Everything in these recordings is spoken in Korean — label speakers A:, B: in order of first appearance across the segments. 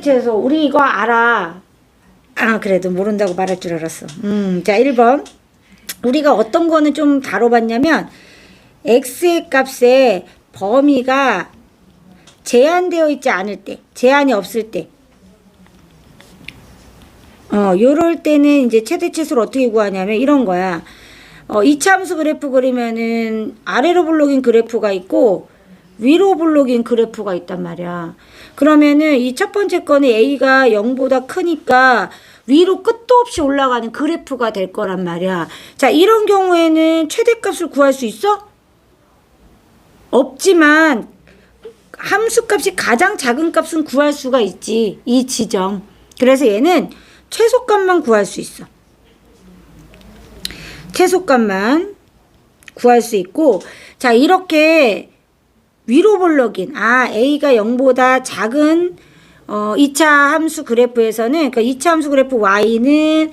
A: 최대치에서 우리 이거 알아. 아, 그래도 모른다고 말할 줄 알았어. 자, 1번. 우리가 어떤 거는 좀 다뤄봤냐면 x의 값에 범위가 제한되어 있지 않을 때, 제한이 없을 때, 요럴 때는 이제 최대치수를 어떻게 구하냐면 이런 거야. 이차함수 그래프 그리면은 아래로 블록인 그래프가 있고 위로 블록인 그래프가 있단 말이야. 그러면은 이 첫 번째 거는 a가 0보다 크니까 위로 끝도 없이 올라가는 그래프가 될 거란 말이야. 자, 이런 경우에는 최대값을 구할 수 있어? 없지만 함수값이 가장 작은 값은 구할 수가 있지. 이 지점. 그래서 얘는 최소값만 구할 수 있어. 최소값만 구할 수 있고, 자, 이렇게 위로 블록인 a가 0보다 작은 2차 함수 그래프에서는, 그러니까 2차 함수 그래프 y는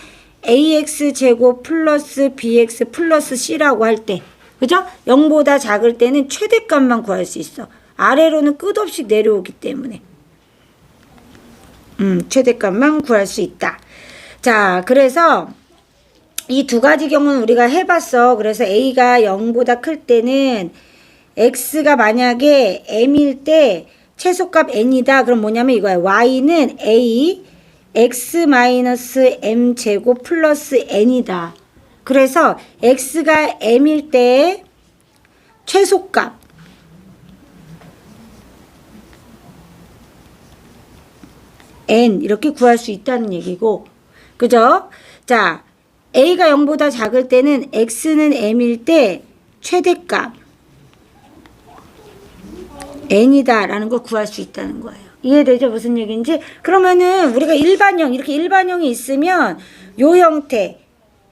A: ax 제곱 플러스 bx 플러스 c라고 할 때, 그죠? 0보다 작을 때는 최대값만 구할 수 있어. 아래로는 끝없이 내려오기 때문에 최대값만 구할 수 있다. 자, 그래서 이 두 가지 경우는 우리가 해봤어. 그래서 a가 0보다 클 때는 x가 만약에 m일 때 최소값 n이다. 그럼 뭐냐면 이거야. y는 a x 마이너스 m 제곱 플러스 n이다. 그래서 x가 m일 때 최소값 n 이렇게 구할 수 있다는 얘기고, 그죠? 자, a가 0보다 작을 때는 x는 m일 때 최대값 n이다 라는 걸 구할 수 있다는 거예요. 이해되죠? 무슨 얘기인지? 그러면은 우리가 일반형, 이렇게 일반형이 있으면 요 형태,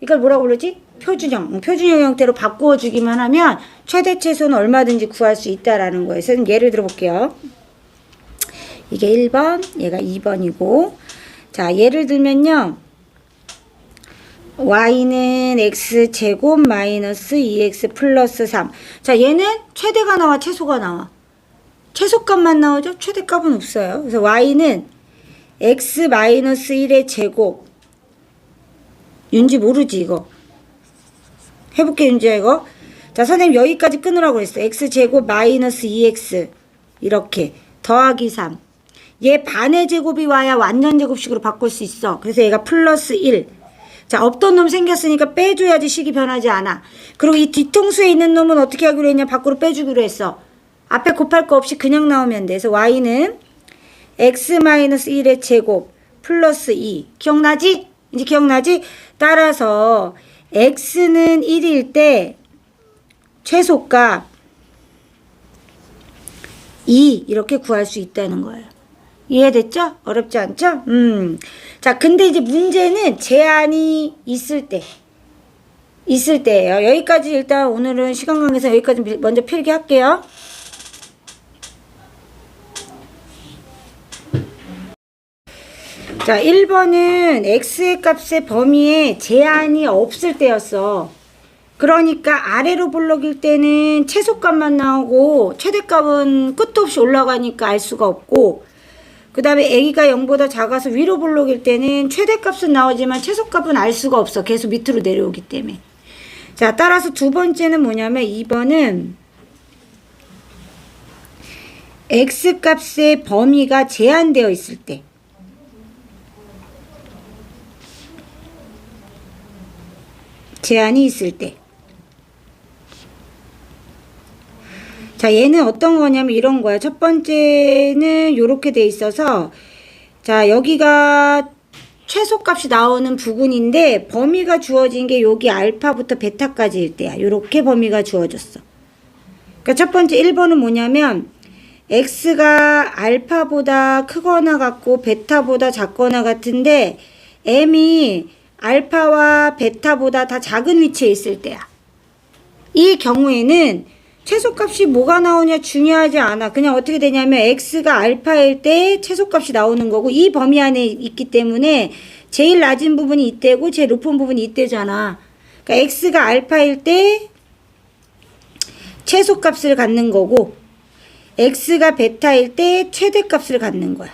A: 이걸 뭐라고 부르지? 표준형, 표준형 형태로 바꾸어 주기만 하면 최대 최소는 얼마든지 구할 수 있다라는 거예요. 그래서 예를 들어 볼게요. 이게 1번, 얘가 2번이고, 자, 예를 들면요. y는 x제곱 마이너스 2x 플러스 3. 자, 얘는 최대가 나와, 최소가 나와? 최소값만 나오죠? 최대값은 없어요. 그래서 y는 x 마이너스 1의 제곱. 윤지 모르지, 이거? 해볼게, 윤지야, 이거. 자, 선생님 여기까지 끊으라고 했어. x제곱 마이너스 2x. 이렇게. 더하기 3. 얘 반의 제곱이 와야 완전 제곱식으로 바꿀 수 있어. 그래서 얘가 플러스 1. 자, 없던 놈 생겼으니까 빼줘야지 식이 변하지 않아. 그리고 이 뒤통수에 있는 놈은 어떻게 하기로 했냐? 밖으로 빼주기로 했어. 앞에 곱할 거 없이 그냥 나오면 돼. 그래서 y는 x-1의 제곱 플러스 2. 기억나지? 이제 기억나지? 따라서 x는 1일 때 최소값 2 이렇게 구할 수 있다는 거예요. 이해됐죠? 어렵지 않죠? 자, 근데 이제 문제는 제한이 있을 때예요. 여기까지 일단 오늘은 시간 관계상 여기까지 먼저 필기할게요. 자, 1번은 x의 값의 범위에 제한이 없을 때였어. 그러니까 아래로 블록일 때는 최소값만 나오고 최대값은 끝도 없이 올라가니까 알 수가 없고, 그 다음에 a가 0보다 작아서 위로 블록일 때는 최대값은 나오지만 최소값은 알 수가 없어. 계속 밑으로 내려오기 때문에. 자, 따라서 두 번째는 뭐냐면 2번은 x값의 범위가 제한되어 있을 때, 제한이 있을 때. 자, 얘는 어떤 거냐면 이런 거야. 첫 번째는 요렇게 돼 있어서, 자, 여기가 최소값이 나오는 부분인데 범위가 주어진 게 여기 알파부터 베타까지일 때야. 요렇게 범위가 주어졌어. 그러니까 첫 번째 1번은 뭐냐면 x가 알파보다 크거나 같고 베타보다 작거나 같은데 m이 알파와 베타보다 다 작은 위치에 있을 때야. 이 경우에는 최소값이 뭐가 나오냐 중요하지 않아. 그냥 어떻게 되냐면 x가 알파일 때 최소값이 나오는 거고, 이 범위 안에 있기 때문에 제일 낮은 부분이 이때고 제일 높은 부분이 이때잖아. 그러니까 x가 알파일 때 최소값을 갖는 거고 x가 베타일 때 최대값을 갖는 거야.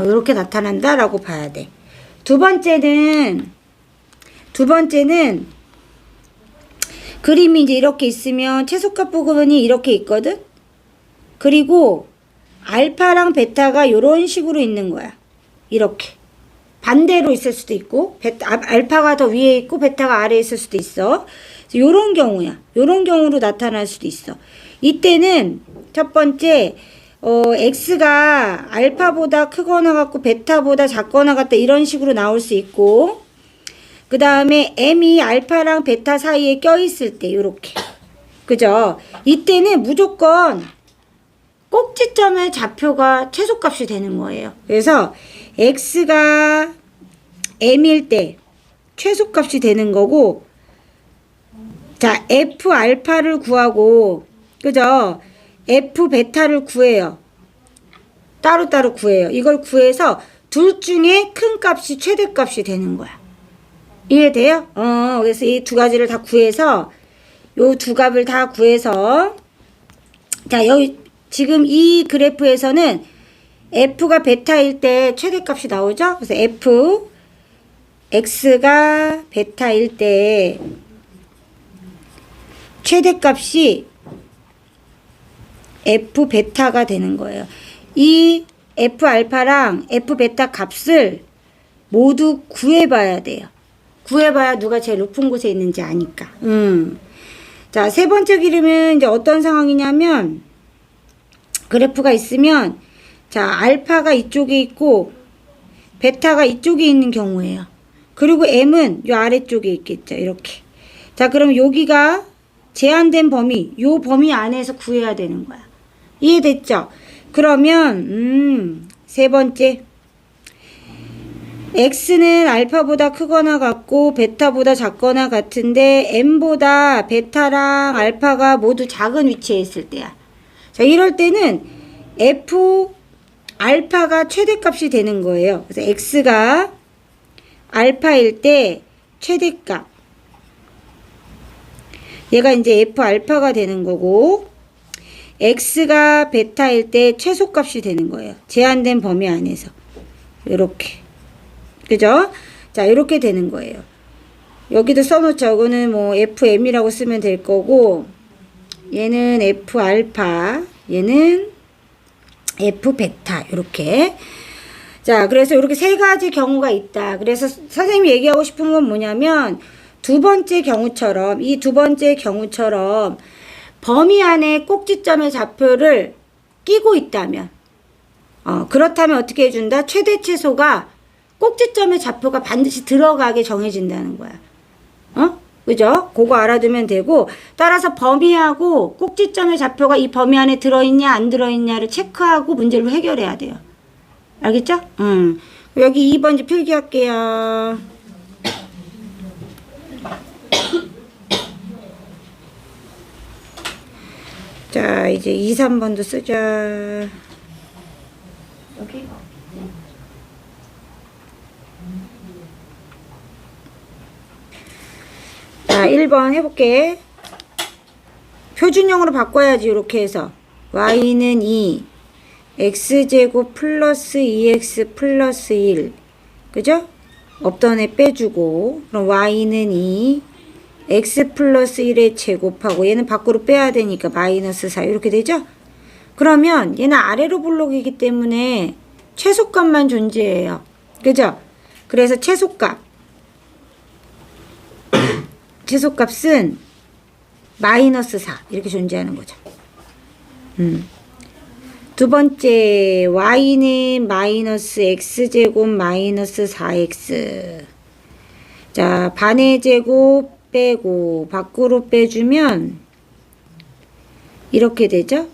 A: 이렇게 나타난다라고 봐야 돼. 두 번째는 그림이 이제 이렇게 있으면 최소값 부분이 이렇게 있거든? 그리고 알파랑 베타가 이런 식으로 있는 거야. 이렇게. 반대로 있을 수도 있고, 알파가 더 위에 있고, 베타가 아래에 있을 수도 있어. 요런 경우야. 요런 경우로 나타날 수도 있어. 이때는 첫 번째, x가 알파보다 크거나 같고, 베타보다 작거나 같다. 이런 식으로 나올 수 있고, 그 다음에 m이 알파랑 베타 사이에 껴있을 때, 요렇게. 그죠? 이때는 무조건 꼭지점의 좌표가 최소값이 되는 거예요. 그래서 x가 m일 때 최소값이 되는 거고, 자, f 알파를 구하고, 그죠? f 베타를 구해요. 따로따로 구해요. 이걸 구해서 둘 중에 큰 값이 최대값이 되는 거야. 이해돼요? 그래서 이 두 가지를 다 구해서, 요 두 값을 다 구해서, 자, 여기 지금 이 그래프에서는 f가 베타일 때 최대값이 나오죠? 그래서 x가 베타일 때 최대값이 f 베타가 되는 거예요. 이 f 알파랑 f 베타 값을 모두 구해봐야 돼요. 구해봐야 누가 제일 높은 곳에 있는지 아니까. 자, 세 번째 그림은 이제 어떤 상황이냐면, 그래프가 있으면, 자, 알파가 이쪽에 있고, 베타가 이쪽에 있는 경우예요. 그리고 m은 요 아래쪽에 있겠죠. 이렇게. 자, 그럼 여기가 제한된 범위, 요 범위 안에서 구해야 되는 거야. 이해됐죠? 그러면, 세 번째. x는 알파보다 크거나 같고 베타보다 작거나 같은데 m보다 베타랑 알파가 모두 작은 위치에 있을 때야. 자, 이럴 때는 f 알파가 최대값이 되는 거예요. 그래서 x가 알파일 때 최대값, 얘가 이제 f 알파가 되는 거고, x가 베타일 때 최소값이 되는 거예요. 제한된 범위 안에서. 이렇게. 그죠? 자, 이렇게 되는 거예요. 여기도 써놓죠. 이거는 뭐 fm이라고 쓰면 될 거고, 얘는 f 알파, 얘는 f 베타, 이렇게. 자, 그래서 이렇게 세 가지 경우가 있다. 그래서 선생님이 얘기하고 싶은 건 뭐냐면, 두 번째 경우처럼, 이 두 번째 경우처럼 범위 안에 꼭지점의 좌표를 끼고 있다면, 그렇다면 어떻게 해준다? 최대 최소가 꼭지점의 좌표가 반드시 들어가게 정해진다는 거야. 그죠? 그거 알아두면 되고, 따라서 범위하고 꼭지점의 좌표가 이 범위 안에 들어있냐 안 들어있냐를 체크하고 문제를 해결해야 돼요. 알겠죠? 여기 2번 이제 필기할게요. 자, 이제 2, 3번도 쓰자. 여기? 자, 1번 해볼게. 표준형으로 바꿔야지. 이렇게 해서 y는 2, x제곱 플러스 2x 플러스 1, 그죠? 없던 애 빼주고, 그럼 y는 2, x 플러스 1의 제곱하고, 얘는 밖으로 빼야 되니까 마이너스 4 이렇게 되죠? 그러면 얘는 아래로 블록이기 때문에 최소값만 존재해요. 그죠? 그래서 최소값은 마이너스 4 이렇게 존재하는 거죠. 두 번째, y는 마이너스 x제곱 마이너스 4x. 자, 반의 제곱 빼고 밖으로 빼주면 이렇게 되죠.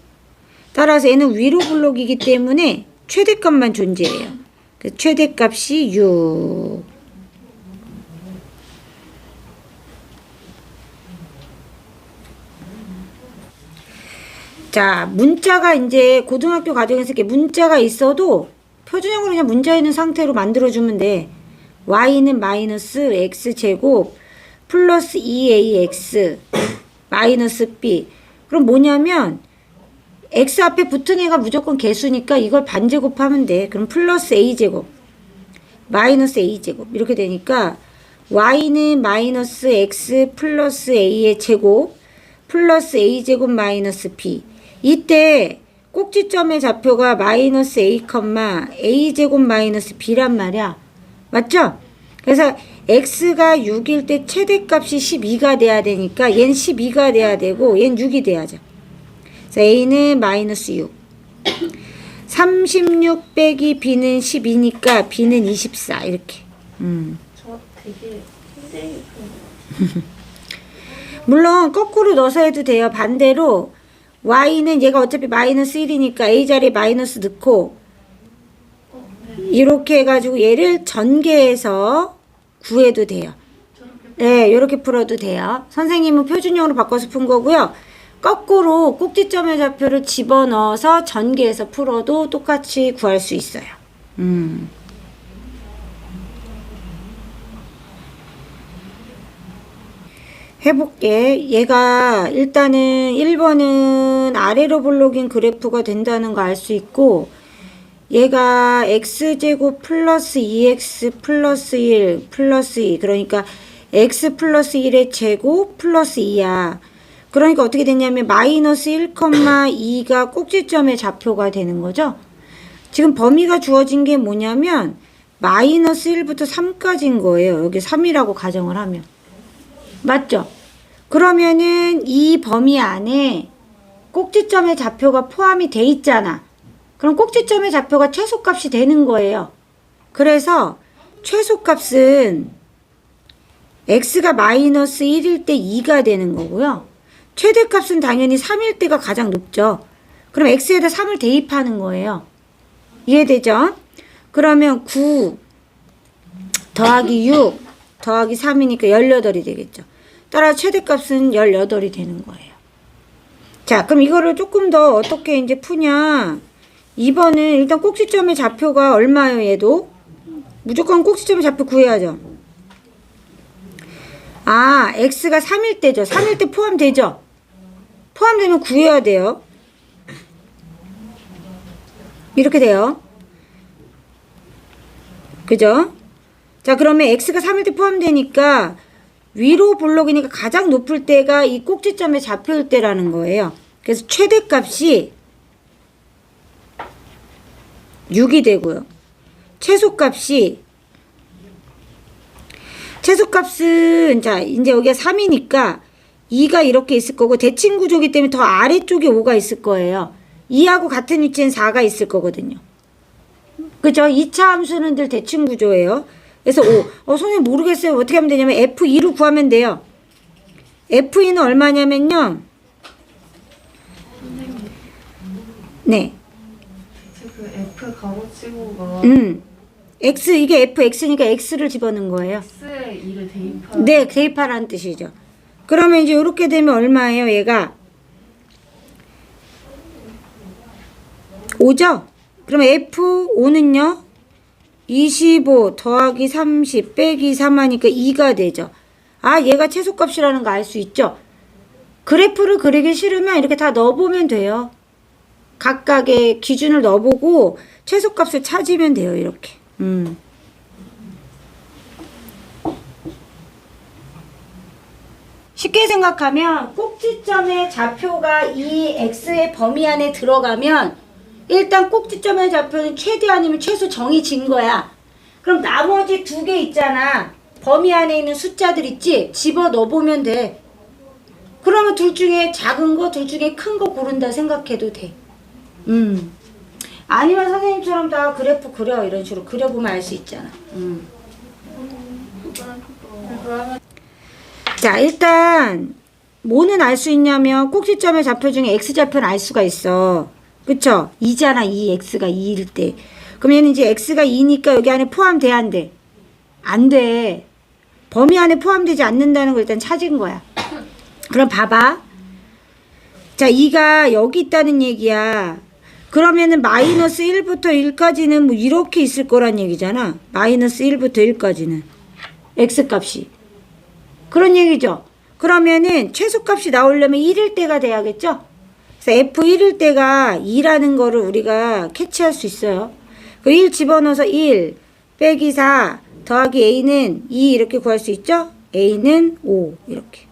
A: 따라서 얘는 위로 블록이기 때문에 최대값만 존재해요. 그 최대값이 6. 자, 문자가 이제 고등학교 과정에서 이렇게 문자가 있어도 표준형으로 그냥 문자 있는 상태로 만들어주면 돼. y는 마이너스 x제곱 플러스 2ax 마이너스 b. 그럼 뭐냐면 x 앞에 붙은 애가 무조건 개수니까 이걸 반제곱하면 돼. 그럼 플러스 a제곱 마이너스 a제곱 이렇게 되니까 y는 마이너스 x 플러스 a의 제곱 플러스 a제곱 마이너스 b. 이때 꼭지점의 좌표가 마이너스 a, a제곱 마이너스 b란 말이야. 맞죠? 그래서 x가 6일 때 최대값이 12가 돼야 되니까 얘는 12가 돼야 되고 얘는 6이 돼야죠. 그래서 a는 마이너스 6. 36 빼기 b는 12니까 b는 24 이렇게.
B: 저 되게 힘들게
A: 물론 거꾸로 넣어서 해도 돼요. 반대로 y는 얘가 어차피 마이너스 1이니까 a 자리에 마이너스 넣고 이렇게 해가지고 얘를 전개해서 구해도 돼요. 네, 이렇게 풀어도 돼요. 선생님은 표준형으로 바꿔서 푼 거고요. 거꾸로 꼭지점의 좌표를 집어넣어서 전개해서 풀어도 똑같이 구할 수 있어요. 해볼게. 얘가 일단은 1번은 아래로 볼록인 그래프가 된다는 거 알 수 있고 얘가 x제곱 플러스 2x 플러스 1 플러스 2 그러니까 x 플러스 1의 제곱 플러스 2야. 그러니까 어떻게 됐냐면 마이너스 1,2가 꼭지점의 좌표가 되는 거죠. 지금 범위가 주어진 게 뭐냐면 마이너스 1부터 3까지인 거예요. 여기 3이라고 가정을 하면. 맞죠? 그러면은 이 범위 안에 꼭지점의 좌표가 포함이 돼 있잖아. 그럼 꼭지점의 좌표가 최소값이 되는 거예요. 그래서 최소값은 x가 마이너스 1일 때 2가 되는 거고요. 최대값은 당연히 3일 때가 가장 높죠. 그럼 x에다 3을 대입하는 거예요. 이해되죠? 그러면 9 더하기 6 더하기 3이니까 18이 되겠죠. 따라 최대값은 18이 되는 거예요. 자, 그럼 이거를 조금 더 어떻게 이제 푸냐. 2번은 일단 꼭지점의 좌표가 얼마예요, 얘도? 무조건 꼭지점의 좌표 구해야죠. 아, x가 3일 때죠. 3일 때 포함되죠? 포함되면 구해야 돼요. 이렇게 돼요. 그죠? 자, 그러면 x가 3일 때 포함되니까 위로 볼록이니까 가장 높을 때가 이 꼭지점의 좌표일 때라는 거예요. 그래서 최대값이 6이 되고요. 최소값은 자 이제 여기가 3이니까 2가 이렇게 있을 거고 대칭구조기 때문에 더 아래쪽에 5가 있을 거예요. 2하고 같은 위치엔 4가 있을 거거든요. 그죠? 2차 함수는 늘 대칭구조예요. 그래서 5. 선생님 모르겠어요. 어떻게 하면 되냐면 F2로 구하면 돼요. F2는 얼마냐면요. 네.
B: 그 F 가로치고가
A: X 이게 FX니까 X를 집어넣은 거예요.
B: X에 2를 대입하는
A: 네, 대입하라는 뜻이죠. 그러면 이제 이렇게 되면 얼마예요, 얘가? 5죠? 그러면 F5는요? 25 더하기 30 빼기 3 하니까 2가 되죠. 아, 얘가 최소값이라는 거 알 수 있죠? 그래프를 그리기 싫으면 이렇게 다 넣어보면 돼요. 각각의 기준을 넣어보고 최소값을 찾으면 돼요, 이렇게. 쉽게 생각하면 꼭지점의 좌표가 이 x의 범위 안에 들어가면 일단 꼭지점의 좌표는 최대 아니면 최소 정해진 거야. 그럼 나머지 두 개 있잖아. 범위 안에 있는 숫자들 있지? 집어 넣어보면 돼. 그러면 둘 중에 작은 거, 둘 중에 큰 거 고른다 생각해도 돼. 아니면 선생님처럼 다 그래프 그려. 이런 식으로 그려보면 알 수 있잖아. 자, 일단 뭐는 알 수 있냐면 꼭지점의 좌표 중에 x좌표는 알 수가 있어. 그쵸? 2잖아. 2. x가 2일 때. 그러면 이제 x가 2니까 여기 안에 포함돼야 안 돼? 안 돼. 범위 안에 포함되지 않는다는 걸 일단 찾은 거야. 그럼 봐봐. 자, 2가 여기 있다는 얘기야. 그러면은 마이너스 1부터 1까지는 뭐 이렇게 있을 거란 얘기잖아. 마이너스 1부터 1까지는. x값이. 그런 얘기죠. 그러면은 최소값이 나오려면 1일 때가 돼야겠죠? 그래서 F1일 때가 2라는 거를 우리가 캐치할 수 있어요. 그 1 집어넣어서 1 빼기 4 더하기 A는 2 이렇게 구할 수 있죠? A는 5 이렇게.